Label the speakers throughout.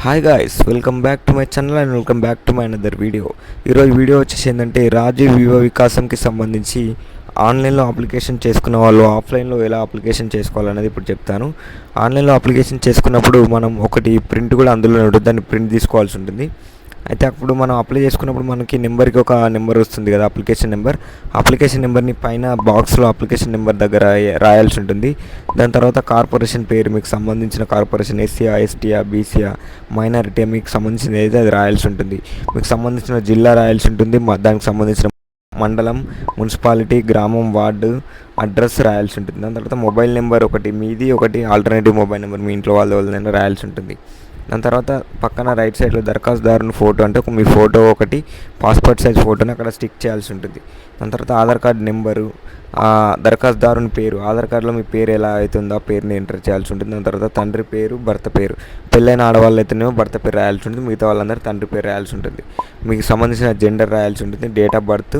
Speaker 1: Hi guys, welcome back to my channel and welcome back to my another video. ఈరోజు video వచ్చేసి ఏంటంటే రాజీవ్ యువ వికాసంకి సంబంధించి ఆన్లైన్లో అప్లికేషన్ చేసుకున్న వాళ్ళు ఆఫ్లైన్లో ఎలా అప్లికేషన్ చేసుకోవాలనేది ఇప్పుడు చెప్తాను. ఆన్లైన్లో అప్లికేషన్ చేసుకున్నప్పుడు మనం ఒకటి ప్రింట్ కూడా అందులో ఉంటుంది, దాన్ని ప్రింట్ తీసుకోవాల్సి ఉంటుంది. అయితే అప్పుడు మనం అప్లై చేసుకున్నప్పుడు మనకి నెంబర్కి ఒక నెంబర్ వస్తుంది కదా, అప్లికేషన్ నెంబర్ని పైన బాక్స్లో అప్లికేషన్ నెంబర్ దగ్గర రాయాల్సి ఉంటుంది. దాని తర్వాత కార్పొరేషన్ పేరు, మీకు సంబంధించిన కార్పొరేషన్ ఎస్సీఆ, ఎస్టీఆ, బీసీఆ, మైనారిటీ మీకు సంబంధించిన ఏదైతే అది రాయాల్సి ఉంటుంది. మీకు సంబంధించిన జిల్లా రాయాల్సి ఉంటుంది, దానికి సంబంధించిన మండలం, మున్సిపాలిటీ, గ్రామం, వార్డు, అడ్రస్ రాయాల్సి ఉంటుంది. దాని తర్వాత మొబైల్ నెంబర్ ఒకటి మీది, ఒకటి ఆల్టర్నేటివ్ మొబైల్ నెంబర్ మీ ఇంట్లో వాళ్ళదైనా రాయాల్సి ఉంటుంది. దాని తర్వాత పక్కన రైట్ సైడ్లో దరఖాస్తుదారుని ఫోటో, అంటే మీ ఫోటో ఒకటి, పాస్పోర్ట్ సైజ్ ఫోటోని అక్కడ స్టిక్ చేయాల్సి ఉంటుంది. దాని తర్వాత ఆధార్ కార్డు నెంబరు, దరఖాస్తుదారుని పేరు, ఆధార్ కార్డులో మీ పేరు ఎలా అవుతుందో ఆ పేరుని ఎంటర్ చేయాల్సి ఉంటుంది. దాని తర్వాత తండ్రి పేరు, భర్త పేరు, పెళ్ళైన ఆడవాళ్ళు అయితేనేమో భర్త పేరు రాయాల్సి ఉంటుంది, మిగతా వాళ్ళందరూ తండ్రి పేరు రాయాల్సి ఉంటుంది. మీకు సంబంధించిన జెండర్ రాయాల్సి ఉంటుంది, date of birth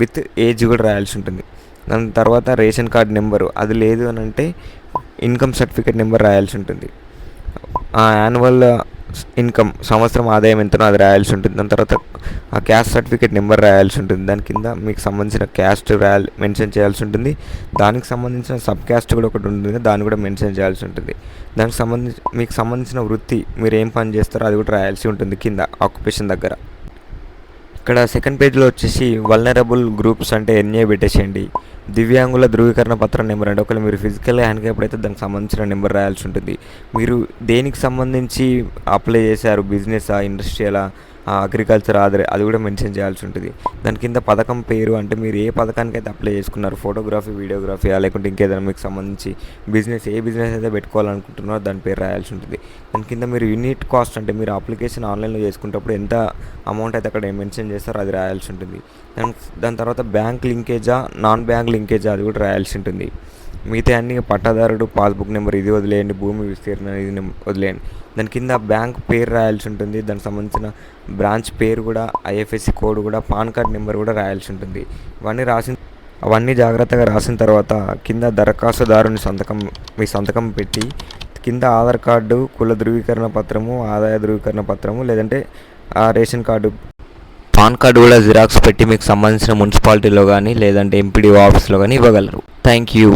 Speaker 1: with age కూడా రాయాల్సి ఉంటుంది. దాని తర్వాత రేషన్ కార్డు నెంబరు, అది లేదు అని అంటే ఇన్కమ్ సర్టిఫికేట్ నెంబర్ రాయాల్సి ఉంటుంది. యాన్యువల్ ఇన్కమ్, సంవత్సరం ఆదాయం ఎంతనో అది రాయాల్సి ఉంటుంది. దాని తర్వాత ఆ క్యాస్ట్ సర్టిఫికేట్ నెంబర్ రాయాల్సి ఉంటుంది. దాని కింద మీకు సంబంధించిన క్యాస్ట్ మెన్షన్ చేయాల్సి ఉంటుంది. దానికి సంబంధించిన సబ్ క్యాస్ట్ కూడా ఒకటి ఉంటుంది, దాన్ని కూడా మెన్షన్ చేయాల్సి ఉంటుంది. దానికి మీకు సంబంధించిన వృత్తి, మీరు ఏం పని చేస్తారో అది కూడా రాయాల్సి ఉంటుంది కింద ఆక్యుపేషన్ దగ్గర. ఇక్కడ సెకండ్ పేజ్లో వచ్చేసి వల్నరబుల్ గ్రూప్స్ అంటే ఎన్ఏ పెట్టేసేయండి. దివ్యాంగుల ధృవీకరణ పత్రం నెంబర్ అంటే ఒకవేళ మీరు ఫిజికల్గా హ్యాండిక్యాప్ అయితే దానికి సంబంధించిన నెంబర్ రాయాల్సి ఉంటుంది. మీరు దేనికి సంబంధించి అప్లై చేశారు, బిజినెసా, ఇండస్ట్రియలా, అగ్రికల్చర్, అది కూడా మెన్షన్ చేయాల్సి ఉంటుంది. దాని కింద పథకం పేరు, అంటే మీరు ఏ పథకానికి అయితే అప్లై చేసుకున్నారు, ఫోటోగ్రఫీ, వీడియోగ్రఫీ, లేకుంటే ఇంకేదైనా మీకు సంబంధించి ఏ బిజినెస్ అయితే పెట్టుకోవాలనుకుంటున్నారో దాని పేరు రాయాల్సి ఉంటుంది. దాని కింద మీరు యూనిట్ కాస్ట్, అంటే మీరు అప్లికేషన్ ఆన్లైన్లో చేసుకునేటప్పుడు ఎంత అమౌంట్ అయితే అక్కడ మెన్షన్ చేస్తారో అది రాయాల్సి ఉంటుంది. దాని తర్వాత బ్యాంక్ లింకేజా, నాన్ బ్యాంక్ లింకేజా, అది కూడా రాయాల్సి ఉంటుంది. మిగతా అన్ని పట్టాదారుడు, పాస్బుక్ నెంబర్ ఇది వదిలేయండి, భూమి విస్తీర్ణం ఇది వదిలేయండి. దాని కింద బ్యాంక్ పేరు రాయాల్సి ఉంటుంది, దానికి సంబంధించిన బ్రాంచ్ పేరు కూడా, ఐఎఫ్ఎస్సి కోడ్ కూడా, పాన్ కార్డ్ నెంబర్ కూడా రాయాల్సి ఉంటుంది. అవన్నీ జాగ్రత్తగా రాసిన తర్వాత కింద దరఖాస్తుదారుని మీ సంతకం పెట్టి కింద ఆధార్ కార్డు, కుల ధృవీకరణ పత్రము, ఆదాయ ధృవీకరణ పత్రము, లేదంటే రేషన్ కార్డు, పాన్ కార్డు కూడా జిరాక్స్ పెట్టి మీకు సంబంధించిన మున్సిపాలిటీలో కానీ లేదంటే ఎంపీడీఓ ఆఫీస్లో కానీ ఇవ్వగలరు. Thank you.